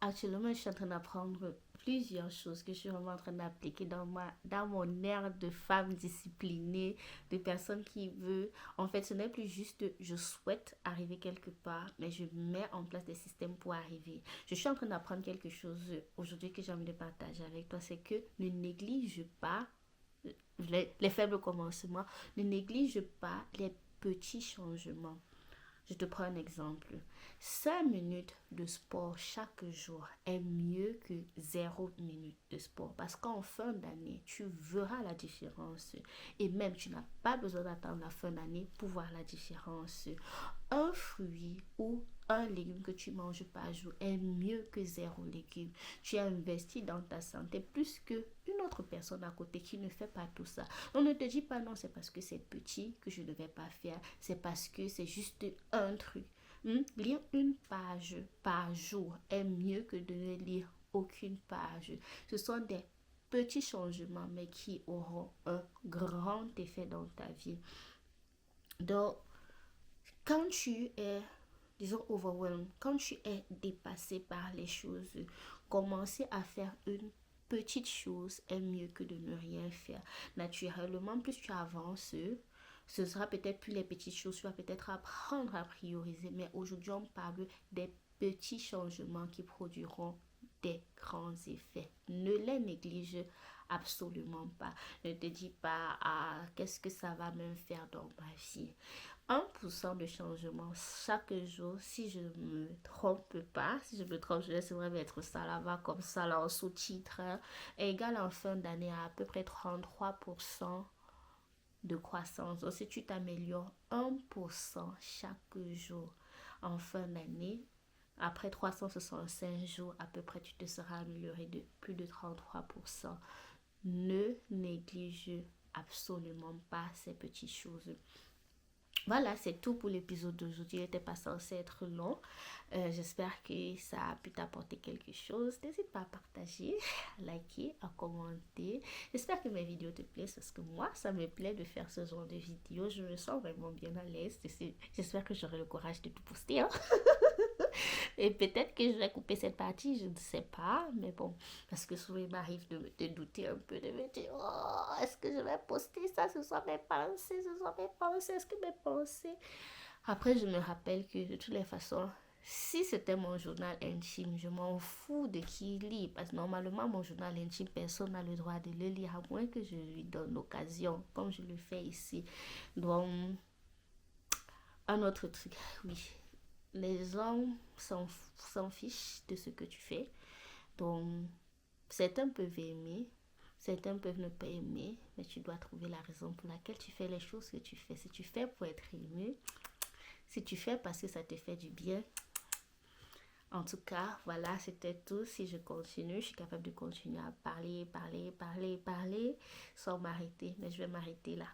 Actuellement, je suis en train d'apprendre plusieurs choses que je suis vraiment en train d'appliquer dans mon air de femme disciplinée, de personne qui veut. En fait, ce n'est plus juste je souhaite arriver quelque part, mais je mets en place des systèmes pour arriver. Je suis en train d'apprendre quelque chose aujourd'hui que j'ai envie de partager avec toi, c'est que ne néglige pas les faibles commencements, ne néglige pas les petits changements. Je te prends un exemple. 5 minutes de sport chaque jour est mieux que 0 minute de sport. Parce qu'en fin d'année, tu verras la différence. Et même, tu n'as pas besoin d'attendre la fin d'année pour voir la différence. Un fruit ou un légume que tu manges par jour est mieux que 0 légumes. Tu as investi dans ta santé plus que une autre personne à côté qui ne fait pas tout ça. On ne te dit pas non, c'est parce que c'est petit que je ne vais pas faire. C'est parce que c'est juste un truc. Lire une page par jour est mieux que de ne lire aucune page. Ce sont des petits changements, mais qui auront un grand effet dans ta vie. Donc, quand tu es, disons, overwhelmed, quand tu es dépassé par les choses, commencer à faire une petite chose est mieux que de ne rien faire. Naturellement, plus tu avances, ce sera peut-être plus les petites choses, tu vas peut-être apprendre à prioriser, mais aujourd'hui, on parle des petits changements qui produiront des grands effets. Ne les néglige absolument pas. Ne te dis pas, ah, qu'est-ce que ça va me faire dans ma vie. 1% de changement chaque jour, si je ne me trompe pas, si je me trompe, je laisse vraiment mettre ça là-bas comme ça là en sous-titre, hein, est égal en fin d'année à peu près 33% de croissance. Donc si tu t'améliores 1% chaque jour en fin d'année, après 365 jours, à peu près, tu te seras amélioré de plus de 33%. Ne néglige absolument pas ces petites choses. Voilà, c'est tout pour l'épisode d'aujourd'hui. Il n'était pas censé être long. J'espère que ça a pu t'apporter quelque chose. N'hésite pas à partager, à liker, à commenter. J'espère que mes vidéos te plaisent parce que moi, ça me plaît de faire ce genre de vidéos. Je me sens vraiment bien à l'aise. J'espère que j'aurai le courage de tout poster, hein. Et peut-être que je vais couper cette partie, je ne sais pas. Mais bon, parce que souvent il m'arrive de douter un peu, de me dire, oh, est-ce que je vais poster ça? Ce sont mes pensées, ce sont mes pensées, est-ce que mes pensées. Après, je me rappelle que de toutes les façons, si c'était mon journal intime, je m'en fous de qui lit. Parce que normalement, mon journal intime, personne n'a le droit de le lire, à moins que je lui donne l'occasion, comme je le fais ici. Donc, un autre truc, oui. Les gens s'en fichent de ce que tu fais. Donc, certains peuvent aimer, certains peuvent ne pas aimer, mais tu dois trouver la raison pour laquelle tu fais les choses que tu fais. Si tu fais pour être aimé, si tu fais parce que ça te fait du bien. En tout cas, voilà, c'était tout. Si je continue, je suis capable de continuer à parler, parler, parler, parler sans m'arrêter. Mais je vais m'arrêter là.